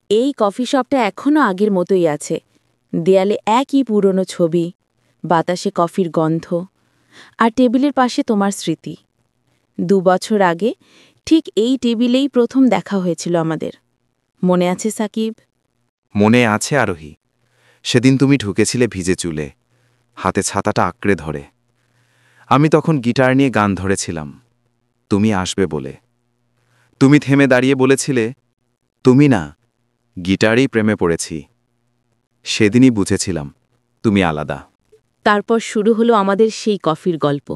এই কফি শপটা এখনও আগের মতোই আছে। দেয়ালে একই পুরনো ছবি, বাতাসে কফির গন্ধ, আর টেবিলের পাশে তোমার স্মৃতি। ২ বছর আগে ঠিক এই টেবিলেই প্রথম দেখা হয়েছিল আমাদের। মনে আছে সাকিব? মনে আছে আরোহী। সেদিন তুমি ঢুকেছিলে ভিজে চুলে, হাতে ছাতাটা আঁকড়ে ধরে। আমি তখন গিটার নিয়ে গান ধরেছিলাম, তুমি আসবে বলে। তুমি থেমে দাঁড়িয়ে বলেছিলে, তুমি না, গিটারেই প্রেমে পড়েছি। সেদিনই বুঝেছিলাম তুমি আলাদা। তারপর শুরু হলো আমাদের সেই কফির গল্প।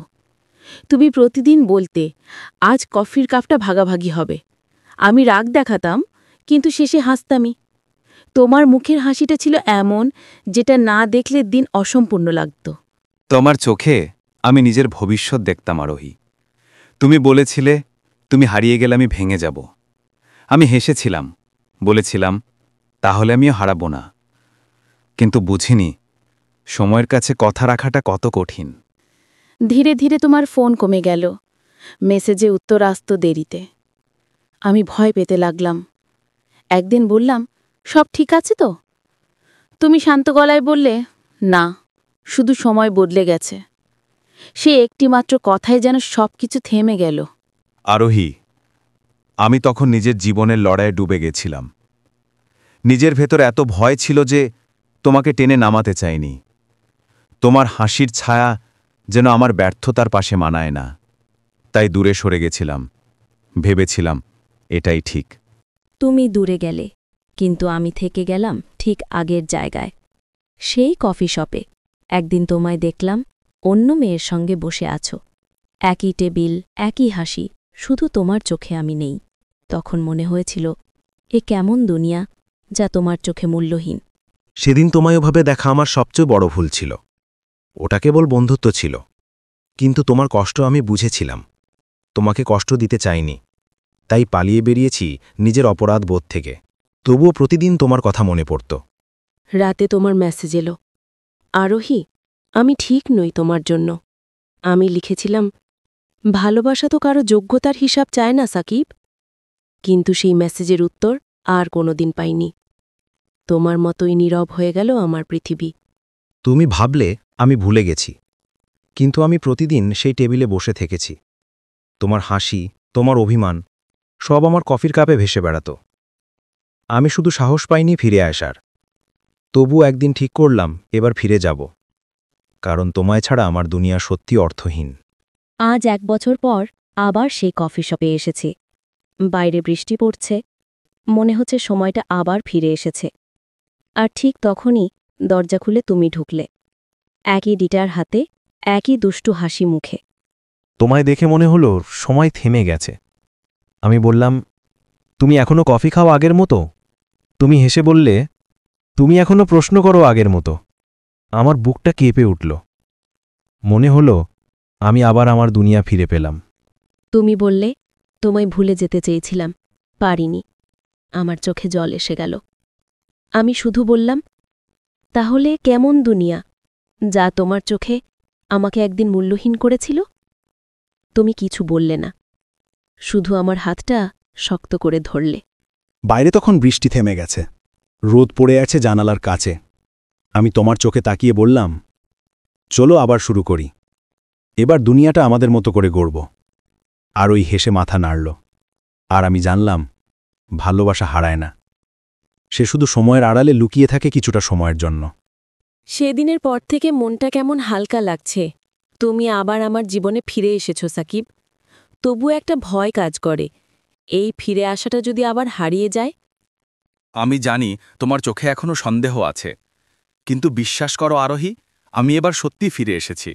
তুমি প্রতিদিন বলতে, আজ কফির কাপটা ভাগাভাগি হবে। আমি রাগ দেখাতাম, কিন্তু শেষে হাসতামই। তোমার মুখের হাসিটা ছিল এমন, যেটা না দেখলে দিন অসম্পূর্ণ লাগত। তোমার চোখে আমি নিজের ভবিষ্যৎ দেখতাম আরোহী। তুমি বলেছিলে, তুমি হারিয়ে গেলে আমি ভেঙে যাব। আমি হেসেছিলাম, বলেছিলাম, তাহলে আমিও হারাবো না। কিন্তু বুঝিনি সময়ের কাছে কথা রাখাটা কত কঠিন। ধীরে ধীরে তোমার ফোন কমে গেল, মেসেজে উত্তর আসত দেরিতে। আমি ভয় পেতে লাগলাম। একদিন বললাম, সব ঠিক আছে তো? তুমি শান্ত গলায় বললে, না, শুধু সময় বদলে গেছে। সে একটিমাত্র কথায় যেন সবকিছু থেমে গেল। আরোহী, আমি তখন নিজের জীবনের লড়াইয়ে ডুবে গেছিলাম। নিজের ভেতর এত ভয় ছিল যে তোমাকে টেনে নামাতে চাইনি। তোমার হাসির ছায়া যেন আমার ব্যর্থতার পাশে মানায় না, তাই দূরে সরে গেছিলাম। ভেবেছিলাম এটাই ঠিক। তুমি দূরে গেলে, কিন্তু আমি থেকে গেলাম ঠিক আগের জায়গায়, সেই কফি শপে। একদিন তোমায় দেখলাম অন্য মেয়ের সঙ্গে বসে আছো। একই টেবিল, একই হাসি, শুধু তোমার চোখে আমি নেই। তখন মনে হয়েছিল, এ কেমন দুনিয়া যা তোমার চোখে মূল্যহীন। সেদিন তোমায় ওভাবে দেখা আমার সবচেয়ে বড় ভুল ছিল। ওটা কেবল বন্ধুত্ব ছিল, কিন্তু তোমার কষ্ট আমি বুঝেছিলাম। তোমাকে কষ্ট দিতে চাইনি, তাই পালিয়ে বেরিয়েছি নিজের অপরাধ বোধ থেকে। তবুও প্রতিদিন তোমার কথা মনে পড়ত। রাতে তোমার মেসেজ এলো, আরোহী, আমি ঠিক নই তোমার জন্য। আমি লিখেছিলাম, ভালোবাসা তো কারো যোগ্যতার হিসাব চায় না সাকিব। কিন্তু সেই মেসেজের উত্তর আর কোনোদিন পাইনি। তোমার মতোই নীরব হয়ে গেল আমার পৃথিবী। তুমি ভাবলে আমি ভুলে গেছি, কিন্তু আমি প্রতিদিন সেই টেবিলে বসে থেকেছি। তোমার হাসি, তোমার অভিমান, সব আমার কফির কাপে ভেসে বেড়াত। আমি শুধু সাহস পাইনি ফিরে আসার। তবু একদিন ঠিক করলাম এবার ফিরে যাব, কারণ তোমায় ছাড়া আমার দুনিয়া সত্যি অর্থহীন। আজ 1 বছর পর আবার সেই কফি শপে এসেছি। বাইরে বৃষ্টি পড়ছে, মনে হচ্ছে সময়টা আবার ফিরে এসেছে। আর ঠিক তখনই দরজা খুলে তুমি ঢুকলে, একই গিটার হাতে, একই দুষ্টু হাসি মুখে। তোমায় দেখে মনে হলো সময় থেমে গেছে। আমি বললাম, তুমি এখনো কফি খাও আগের মতো? তুমি হেসে বললে, তুমি এখনো প্রশ্ন করো আগের মতো। আমার বুকটা কেঁপে উঠল। মনে হলো আমি আবার আমার দুনিয়া ফিরে পেলাম। তুমি বললে, তোমায় ভুলে যেতে চেয়েছিলাম, পারিনি। আমার চোখে জল এসে গেল। আমি শুধু বললাম, তাহলে কেমন দুনিয়া যা তোমার চোখে আমাকে একদিন মূল্যহীন করেছিল? তুমি কিছু বললে না, শুধু আমার হাতটা শক্ত করে ধরলে। বাইরে তখন বৃষ্টি থেমে গেছে, রোদ পড়ে আছে জানালার কাছে। আমি তোমার চোখে তাকিয়ে বললাম, চলো আবার শুরু করি। এবার দুনিয়াটা আমাদের মতো করে গড়ব। আর ওই হেসে মাথা নাড়ল। আর আমি জানলাম, ভালোবাসা হারায় না, সে শুধু সময়ের আড়ালে লুকিয়ে থাকে কিছুটা সময়ের জন্য। সেদিনের পর থেকে মনটা কেমন হালকা লাগছে। তুমি আবার আমার জীবনে ফিরে এসেছো সাকিব। তবু একটা ভয় কাজ করে, এই ফিরে আসাটা যদি আবার হারিয়ে যায়। আমি জানি তোমার চোখে এখনো সন্দেহ আছে, কিন্তু বিশ্বাস করো আরোহী, আমি এবার সত্যি ফিরে এসেছি।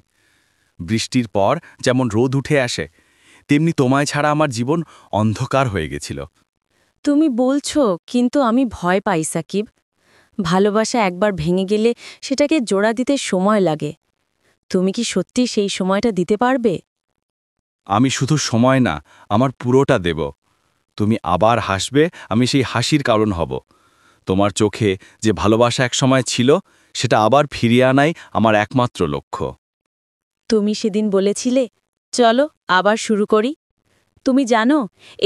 বৃষ্টির পর যেমন রোদ উঠে আসে, তেমনি তোমায় ছাড়া আমার জীবন অন্ধকার হয়ে গেছিল। তুমি বলছো, কিন্তু আমি ভয় পাই সাকিব। ভালোবাসা একবার ভেঙে গেলে সেটাকে জোড়া দিতে সময় লাগে। তুমি কি সত্যি সেই সময়টা দিতে পারবে? আমি শুধু সময় না, আমার পুরোটা দেব। তুমি আবার হাসবে, আমি সেই হাসির কারণ হব। তোমার চোখে যে ভালোবাসা একসময় ছিল, সেটা আবার ফিরিয়ে আনাই আমার একমাত্র লক্ষ্য। তুমি সেদিন বলেছিলে, চলো আবার শুরু করি। তুমি জানো,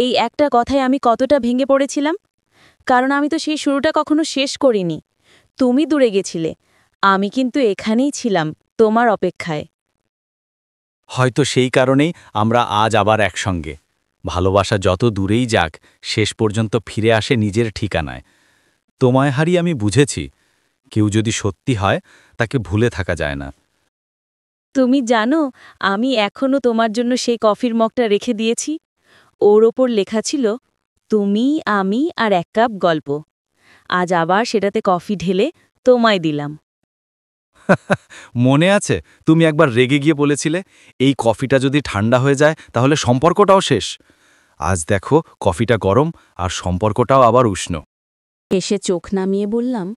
এই একটা কথায় আমি কতটা ভেঙে পড়েছিলাম। কারণ আমি তো সেই শুরুটা কখনো শেষ করিনি। তুমি দূরে গেছিলে, আমি কিন্তু এখানেই ছিলাম তোমার অপেক্ষায়। হয়তো সেই কারণেই আমরা আজ আবার একসঙ্গে। ভালোবাসা যত দূরেই যাক, শেষ পর্যন্ত ফিরে আসে নিজের ঠিকানায়। তোমায় হারিয়ে আমি বুঝেছি, কেউ যদি সত্যি হয় তাকে ভুলে থাকা যায় না। তুমি জানো, আমি এখনো তোমার জন্য সেই কফির মগটা রেখে দিয়েছি। ওর ওপর লেখা ছিল, তুমি, আমি আর এক কাপ গল্প। আজ আবার সেটাতে কফি ঢেলে তোমায় দিলাম। মনে আছে তুমি একবার রেগে গিয়ে বলেছিলে, এই কফিটা যদি ঠান্ডা হয়ে যায় তাহলে সম্পর্কটাও শেষ। আজ দেখো কফিটা গরম আর সম্পর্কটাও আবার উষ্ণ। এসে চোখ নামিয়ে বললাম,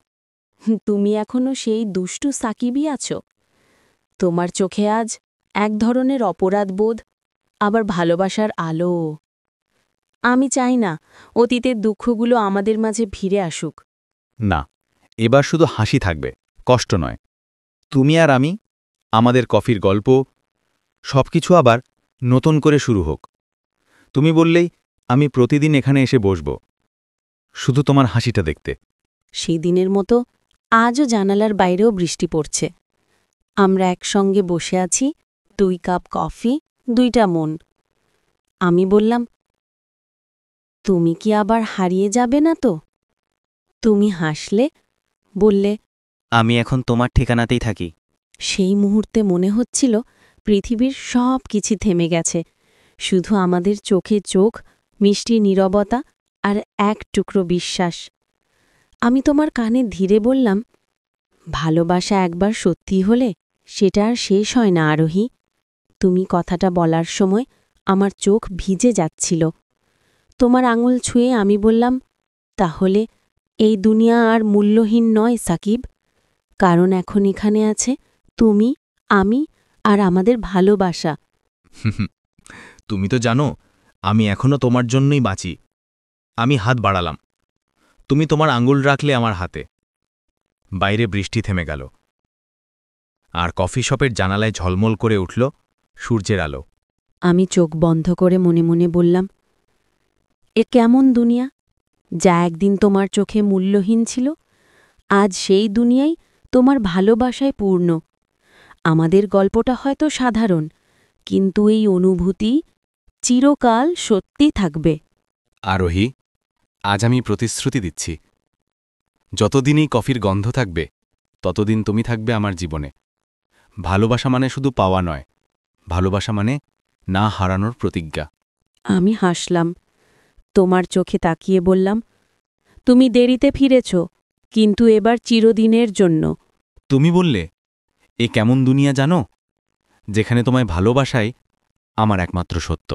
তুমি এখনো সেই দুষ্টু সাকিবই আছো। তোমার চোখে আজ এক ধরনের অপরাধবোধ, আবার ভালোবাসার আলো। আমি চাই না অতীতের দুঃখগুলো আমাদের মাঝে ফিরে আসুক। না, এবার শুধু হাসি থাকবে, কষ্ট নয়। তুমি আর আমি, আমাদের কফির গল্প, সবকিছু আবার নতুন করে শুরু হোক। তুমি বললেই আমি প্রতিদিন এখানে এসে বসব, শুধু তোমার হাসিটা দেখতে। সেই দিনের মতো আজও জানালার বাইরেও বৃষ্টি পড়ছে। আমরা একসঙ্গে বসে আছি, 2 কাপ কফি, 2টা মন। আমি বললাম, তুমি কি আবার হারিয়ে যাবে না তো? তুমি হাসলে, বললে, আমি এখন তোমার ঠিকানাতেই থাকি। সেই মুহূর্তে মনে হচ্ছিল পৃথিবীর সব কিছু থেমে গেছে, শুধু আমাদের চোখে চোখ, মিষ্টি নীরবতা আর এক টুকরো বিশ্বাস। আমি তোমার কানে ধীরে বললাম, ভালোবাসা একবার সত্যি হলে সেটা আর শেষ হয় না আরোহী। তুমি কথাটা বলার সময় আমার চোখ ভিজে যাচ্ছিল। তোমার আঙুল ছুঁয়ে আমি বললাম, তাহলে এই দুনিয়া আর মূল্যহীন নয় সাকিব, কারণ এখন এখানে আছে তুমি, আমি আর আমাদের ভালোবাসা। তুমি তো জানো, আমি এখনো তোমার জন্যই বাঁচি। আমি হাত বাড়ালাম, তুমি তোমার আঙুল রাখলে আমার হাতে। বাইরে বৃষ্টি থেমে গেল, আর কফি শপের জানালায় ঝলমল করে উঠল সূর্যের আলো। আমি চোখ বন্ধ করে মনে মনে বললাম, এ কেমন দুনিয়া, যা একদিন তোমার চোখে মূল্যহীন ছিল, আজ সেই দুনিয়াই তোমার ভালোবাসায় পূর্ণ। আমাদের গল্পটা হয়তো সাধারণ, কিন্তু এই অনুভূতি চিরকাল সত্যি থাকবে। আরোহী, আজ আমি প্রতিশ্রুতি দিচ্ছি, যতদিন এই কফির গন্ধ থাকবে ততদিন তুমি থাকবে আমার জীবনে। ভালোবাসা মানে শুধু পাওয়া নয়, ভালোবাসা মানে না হারানোর প্রতিজ্ঞা। আমি হাসলাম, তোমার চোখে তাকিয়ে বললাম, তুমি দেরিতে ফিরেছ, কিন্তু এবার চিরদিনের জন্য। তুমি বললে, এ কেমন দুনিয়া জানো, যেখানে তোমায় ভালোবাসাই আমার একমাত্র সত্য।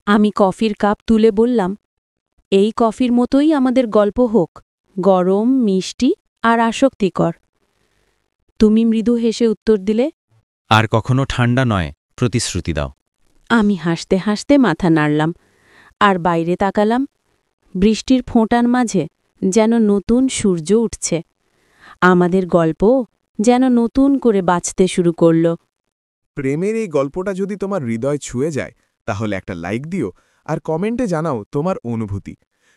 আমি কফির কাপ তুলে বললাম, এই কফির মতোই আমাদের গল্প হোক, গরম, মিষ্টি আর আসক্তিকর। তুমি মৃদু হেসে উত্তর দিলে, আর কখনো ঠান্ডা নয়, প্রতিশ্রুতি দাও। আমি হাসতে হাসতে মাথা নাড়লাম আর বাইরে তাকালাম। বৃষ্টির ফোঁটার মাঝে যেন নতুন সূর্য উঠছে। আমাদের গল্প যেন নতুন করে বাঁচতে শুরু করল। প্রেমের এই গল্পটা যদি তোমার হৃদয় ছুঁয়ে যায়, তাহলে একটা লাইক দিও আর কমেন্টে জানাও তোমার অনুভূতি।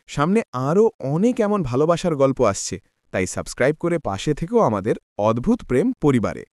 সামনে আরও অনেক এমন ভালোবাসার গল্প আসছে, তাই সাবস্ক্রাইব করে পাশে থেকেও আমাদের অদ্ভুত প্রেম পরিবারে।